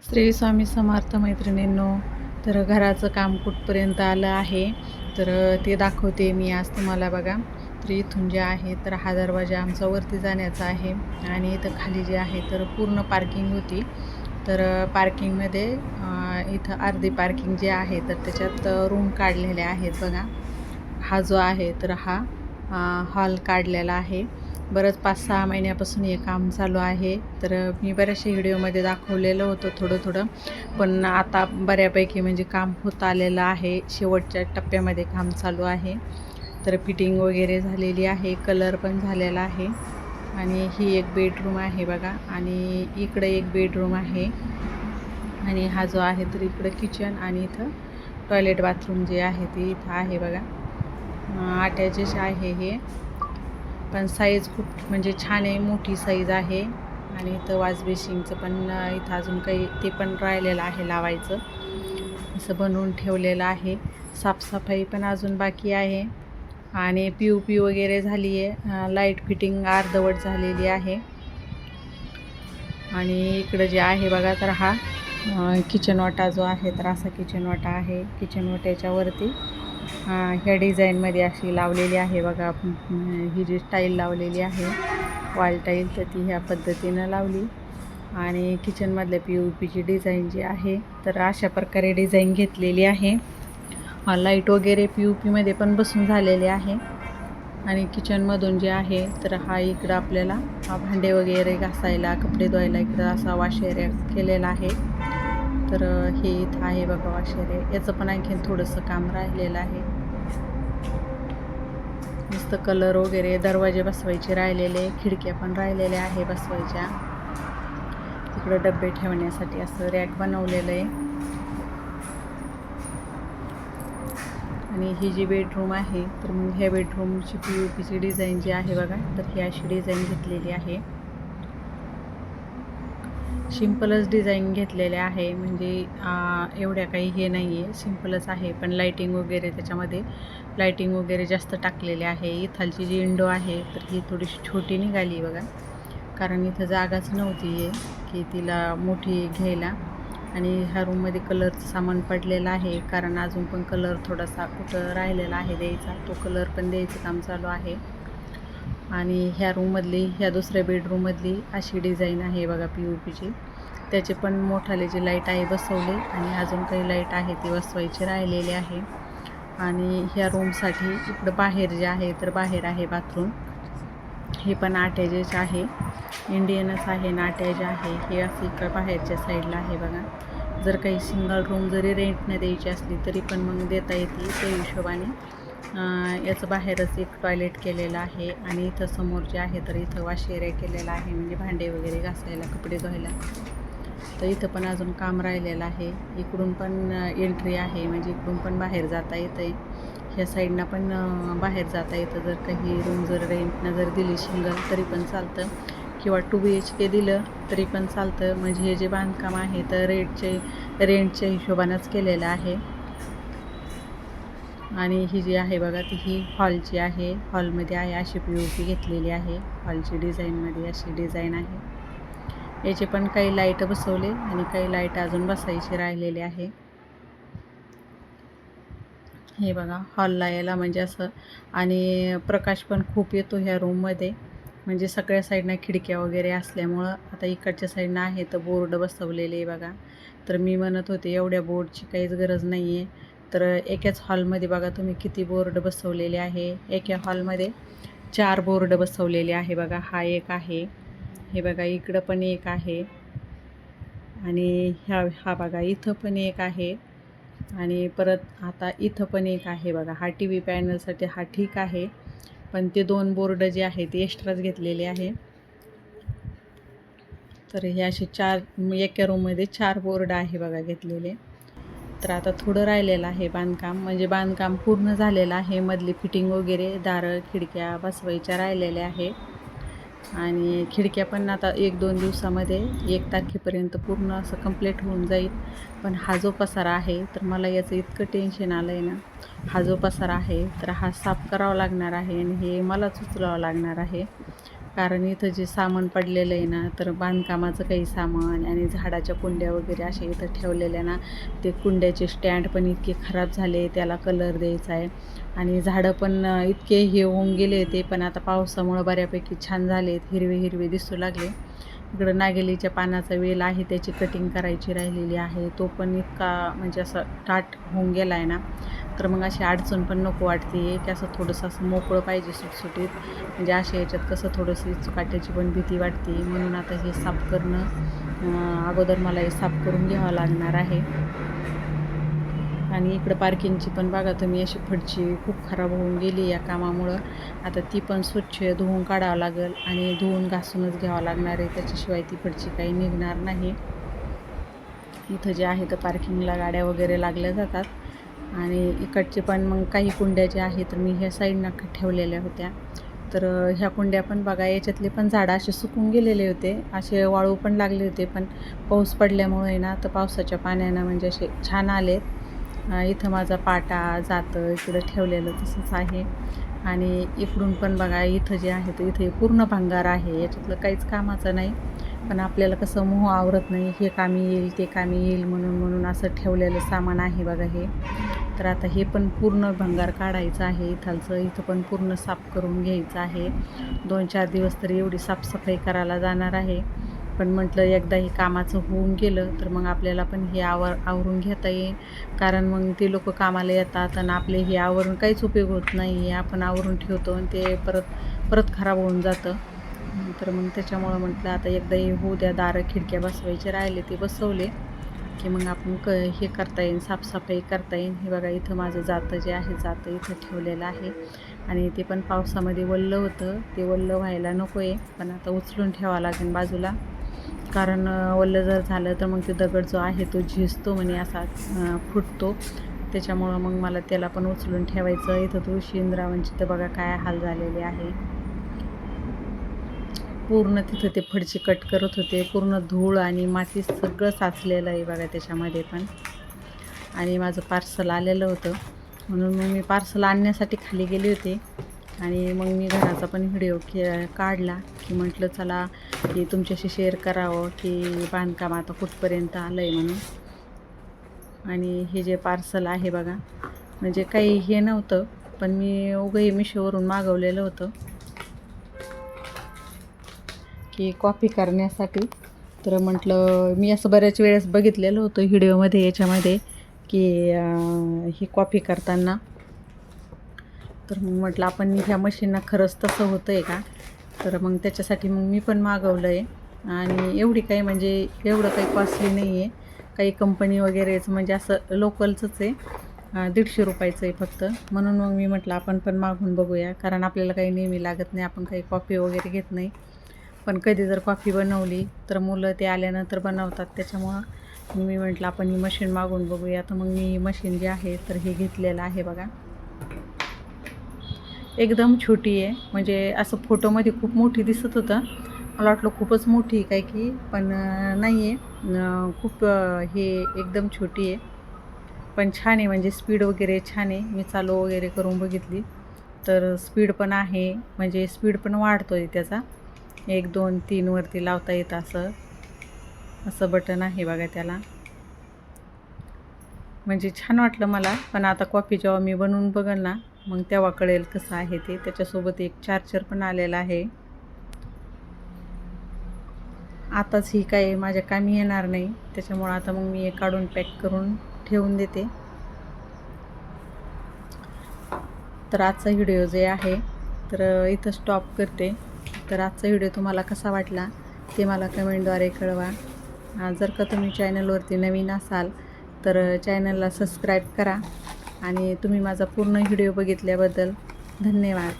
श्री स्वामी समर्थ मैत्रिणींनो. तर घराचं काम कुठपर्यंत आलं आहे तर ते दाखवते मी आज तुम्हाला. बघा, तर इथून जे आहे तर हा दरवाजा आमचा वरती जाण्याचा आहे आणि इथं खाली जे आहे तर पूर्ण पार्किंग होती. तर पार्किंगमध्ये इथं अर्धी पार्किंग जे आहे तर त्याच्यात रूम काढलेले आहेत. बघा, हा जो आहे तर हा हॉल काढलेला आहे. बरंच 5-6 महिन्यापासून हे काम चालू आहे. तर मी बऱ्याचशा व्हिडिओमध्ये दाखवलेलं होतं थोडं, पण आता बऱ्यापैकी म्हणजे काम होत आलेलं आहे. शेवटच्या टप्प्यामध्ये काम चालू आहे. तर फिटिंग वगैरे झालेली आहे, कलर पण झालेला आहे. आणि ही एक बेडरूम आहे बघा, आणि इकडे एक बेडरूम आहे, आणि हा जो आहे तर इकडं किचन, आणि इथं टॉयलेट बाथरूम जे आहे ते इथं आहे बघा. अटॅचच आहे हे, पण साईज खूप म्हणजे छान आहे, मोठी साईज आहे. आणि इथं वॉश बेसिनचं पण इथं अजून काही ते पण राहिलेलं आहे लावायचं. असं बनवून ठेवलेलं आहे. साफसफाई पण अजून बाकी आहे, आणि POP वगैरे झाली आहे. लाईट फिटिंग अर्धवट झालेली आहे. आणि इकडं जे आहे बघा तर हा किचन वाटा जो आहे तर असा किचन वाटा आहे. किचन वाट्याच्या वरती ह्या डिझाईनमध्ये अशी लावलेली आहे बघा. ही जी टाईल लावलेली आहे वॉल टाईल, तर ती ह्या पद्धतीनं लावली. आणि किचनमधल्या POPची डिझाईन जी आहे तर अशा प्रकारे डिझाईन घेतलेली आहे. लाईट वगैरे POPमध्ये पण बसून झालेले आहे. आणि किचनमधून जे आहे तर हा इकडं आपल्याला भांडे वगैरे घासायला, कपडे धुवायला इकडं असा वॉश एरिया केलेला आहे. तर हे इथं आहे बघा वॉश एरिया. याचं पण आणखीन थोडंसं काम राहिलेलं आहे. नुसतं कलर वगैरे, दरवाजे बसवायचे राहिलेले, खिडक्या पण राहिलेल्या आहे बसवायच्या. तिकडं डबे ठेवण्यासाठी असं रॅक बनवलेलं आहे. आणि ही जी बेडरूम आहे तर मग ह्या बेडरूमची POPची डिझाईन जी आहे बघा, तर ही अशी डिझाईन घेतलेली आहे. सिम्पलच डिझाईन घेतलेले आहे, म्हणजे एवढ्या काही हे नाही आहे, सिम्पलच आहे. पण लाईटिंग वगैरे त्याच्यामध्ये लाईटिंग वगैरे जास्त टाकलेले आहे. इथालची जी विंडो आहे तर ही थोडीशी छोटी निघाली बघा, कारण इथं जागाच नव्हती आहे की तिला मोठी घ्यायला. आणि ह्या रूममध्ये कलरचं सामान पडलेलं आहे, कारण अजून पण कलर थोडासा कुठं राहिलेला आहे द्यायचा, तो कलर पण द्यायचं काम चालू आहे. आणि ह्या रूममधली, ह्या दुसऱ्या बेडरूममधली अशी डिझाईन आहे बघा POPची. त्याचे पण मोठाले जी लाईट आहे बसवले, आणि अजून काही लाईट आहे ती बसवायची राहिलेली आहे. आणि ह्या रूमसाठी इकडं बाहेर जे आहे तर बाहेर आहे बाथरूम. हे पण अटॅचच आहे, इंडियनच आहे ना, अटॅच आहे. हे असं इकडं बाहेरच्या साईडला आहे बघा. जर काही सिंगल रूम जरी रेंटने द्यायची असली तरी पण मग देता येते त्या हिशोबाने. याचं बाहेरच एक टॉयलेट केलेलं आहे, आणि इथं समोर जे आहे तर इथं वॉश एरिया केलेला आहे, म्हणजे भांडे वगैरे घासायला, कपडे धुवायला. तर इथं पण अजून काम राहिलेलं आहे. इकडून पण एंट्री आहे, म्हणजे इकडून पण बाहेर जाता येतं आहे. ह्या साईडनं पण बाहेर जाता येतं. जर काही रूम जर रेंटनं जर दिली सिंगल तरी पण चालतं, किंवा 2 BHK दिलं तरी पण चालतं. म्हणजे हे जे बांधकाम आहे तर रेंटच्या हिशोबानंच केलेलं आहे. आणि ही जी आहे बघा ती ही हॉलची आहे. हॉलमध्ये आहे अशी POP घेतलेली आहे. हॉलची डिझाईनमध्ये अशी डिझाईन आहे. याचे पण काही लाईट बसवले, आणि काही लाईट अजून बसायची राहिलेली आहे. हे बघा, हॉलला यायला म्हणजे असं, आणि प्रकाश पण खूप येतो ह्या रूममध्ये, म्हणजे सगळ्या साईडनं खिडक्या वगैरे असल्यामुळं. आता इकडच्या साईडनं आहे तर बोर्ड बसवलेले आहे बघा. तर मी म्हणत होते एवढ्या बोर्डची काहीच गरज नाही आहे. तर एकाच हॉलमध्ये बघा तुम्ही किती बोर्ड बसवलेले आहे. एका हॉलमध्ये 4 बोर्ड बसवलेले आहे बघा. हा एक आहे, हे बघा इकडं पण एक आहे, आणि हा बघा इथं पण एक आहे, आणि परत आता इथं पण एक आहे बघा. हा TV पॅनलसाठी हा ठीक आहे, पण ते 2 बोर्ड जे आहे ते एक्स्ट्राच घेतलेले आहे. तर हे असे 4, एका रूममध्ये 4 बोर्ड आहे बघा घेतलेले. तर आता थोडं राहिलेलं आहे बांधकाम, म्हणजे बांधकाम पूर्ण झालेलं आहे. मधली फिटिंग वगैरे, दारं खिडक्या बसवायच्या राहिलेल्या आहे. आणि खिडक्या पण आता 1-2 दिवसामध्ये 1 तारखेपर्यंत पूर्ण असं कंप्लीट होऊन जाईल. पण हा जो पसारा आहे तर मला याचं इतकं टेन्शन आलं आहे ना. हा जो पसारा आहे तर हा साफ करावा लागणार आहे, आणि हे मलाच उचलावं लागणार आहे. कारण इथं जे सामान पडलेलं आहे ना, तर बांधकामाचं काही सामान आणि झाडाच्या कुंड्या वगैरे अशा इथं ठेवलेल्या ना, ते कुंड्याचे स्टँड पण इतके खराब झाले, त्याला कलर द्यायचा आहे. आणि झाडं पण इतके हे होऊन गेले ते, पण आता पावसामुळं बऱ्यापैकी छान झालेत, हिरवे हिरवे दिसू लागले. इकडं नागेलीच्या पानाचा वेल आहे, त्याची कटिंग करायची राहिलेली आहे. तो पण इतका म्हणजे असं टाट होऊन गेला आहे ना, तर मग अशी अडचण पण नको वाटते की असं थोडंसं असं मोकळं पाहिजे सुटसुटीत. म्हणजे अशा याच्यात कसं थोडंसं चुकाट्याची पण भीती वाटते. म्हणून आता हे साफ करणं अगोदर मला हे साफ करून घ्यावं लागणार आहे. आणि इकडं पार्किंगची पण बघा तुम्ही, अशी फडची खूप खराब होऊन गेली या कामामुळं. आता ती पण स्वच्छ धुवून काढावं लागेल आणि धुवून घासूनच घ्यावं लागणार आहे, त्याच्याशिवाय ती फडची काही निघणार नाही. इथं जे आहे तर पार्किंगला गाड्या वगैरे लागल्या जातात. आणि इकडचे पण मग काही कुंड्या ज्या आहेत तर मी ह्या साईडनं ठेवलेल्या होत्या. तर ह्या कुंड्या पण बघा, याच्यातले पण झाडं असे सुकून गेलेले होते, असे वाळू पण लागले होते. पण पाऊस पडल्यामुळे ना, तर पावसाच्या पाण्यानं म्हणजे असे छान आलेत. इथं माझा पाटा जातं इकडं ठेवलेलं तसंच आहे. आणि इकडून पण बघा, इथं जे आहे तर इथे पूर्ण भांगार आहे, याच्यातलं काहीच कामाचं नाही. पण आपल्याला कसं मोह आवरत नाही, हे कामी येईल ते कामी येईल म्हणून असं ठेवलेलं सामान आहे बघा हे. तर आता हे पण पूर्ण भंगार काढायचं आहे इथालचं. इथं पण पूर्ण साफ करून घ्यायचं आहे. 2-4 दिवस तरी एवढी साफसफाई करायला जाणार आहे. पण म्हटलं एकदा हे कामाचं होऊन गेलं तर मग आपल्याला पण हे आवरून घेता येईल. कारण मग ते लोक कामाला येतात आणि आपले हे आवरून काहीच उपयोग होत नाही. हे आपण आवरून ठेवतो आणि ते परत खराब होऊन जातं. तर मग त्याच्यामुळं म्हटलं आता एकदा हे होऊ द्या. दारं खिडक्या बसवायचे राहिले ते बसवले की मग आपण हे करता येईल, साफसफाई करता येईल. हे बघा, इथं माझं जातं जे आहे जातं इथं ठेवलेलं आहे. आणि ते पण पावसामध्ये वल्लं होतं, ते वल्लं व्हायला नको आहे. पण आता उचलून ठेवावं लागेल बाजूला, कारण वल्लं जर झालं तर मग ते दगड जो आहे तो झिजतो म्हणे, असा फुटतो. त्याच्यामुळं मग मला त्याला पण उचलून ठेवायचं. इथं तुळशी इंद्रावणची तर बघा काय हाल झालेले आहे. पूर्ण तिथं ते फडची कट करत होते, पूर्ण धूळ आणि माती सगळं साचलेलं आहे बघा त्याच्यामध्ये पण. आणि माझं पार्सल आलेलं होतं, म्हणून मग मी पार्सल आणण्यासाठी खाली गेले होते. आणि मग मी घराचा पण व्हिडिओ काढला की म्हटलं चला की तुमच्याशी शेअर करावं की बांधकाम आता कुठपर्यंत आलं आहे म्हणून. आणि हे जे पार्सल आहे बघा, म्हणजे काही हे नव्हतं, पण मी उगाही मिशोवरून मागवलेलं होतं की कॉफी करण्यासाठी. तर म्हटलं मी असं बऱ्याच वेळेस बघितलेलं होतं व्हिडिओमध्ये याच्यामध्ये की ही कॉफी करताना. तर मग म्हटलं आपण ह्या मशीननं खरंच तसं होतं आहे का. तर मग त्याच्यासाठी मग मी पण मागवलं आहे. आणि एवढी काही म्हणजे एवढं काही कॉस्टली नाही आहे, काही कंपनी वगैरेच म्हणजे असं लोकलचंच आहे. 150 रुपयाचं आहे फक्त. म्हणून मग मी म्हटलं आपण पण मागून बघूया, कारण आपल्याला काही नेहमी लागत नाही, आपण काही कॉफी वगैरे घेत नाही. पण कधी जर कॉफी बनवली तर मुलं ते आल्यानंतर बनवतात, त्याच्यामुळं मी म्हटलं आपण ही मशीन मागून बघूया. तर मग मी ही मशीन जी आहे तर हे घेतलेलं आहे बघा. एकदम छोटी आहे, म्हणजे असं फोटोमध्ये खूप मोठी दिसत होतं, मला वाटलं खूपच मोठी काय की, पण नाही आहे. खूप हे एकदम छोटी आहे, पण छान आहे. म्हणजे स्पीड वगैरे छान आहे. मी चालू वगैरे करून बघितली तर स्पीड पण आहे, म्हणजे स्पीड पण वाढतो आहे त्याचा. 1, 2, 3 वरती लावता येतं असं बटन आहे बघा त्याला. म्हणजे छान वाटलं मला. पण आता कॉफी जेव्हा मी बनवून बघेल ना, मग तेव्हा कळेल कसं आहे ते. त्याच्यासोबत एक चार्जर पण आलेला आहे. आताच ही काय माझ्या कामी येणार नाही, त्याच्यामुळं आता मग मी हे काढून पॅक करून ठेवून देते. तर आजचा व्हिडिओ जे आहे तर इथं स्टॉप करते. तर आजचा व्हिडिओ तुम्हाला कसा वाटला ते मला कमेंटद्वारे कळवा. जर का तुम्ही चॅनलवरती नवीन असाल तर चॅनलला सबस्क्राईब करा. आणि तुम्ही माझा पूर्ण व्हिडिओ बघितल्याबद्दल धन्यवाद.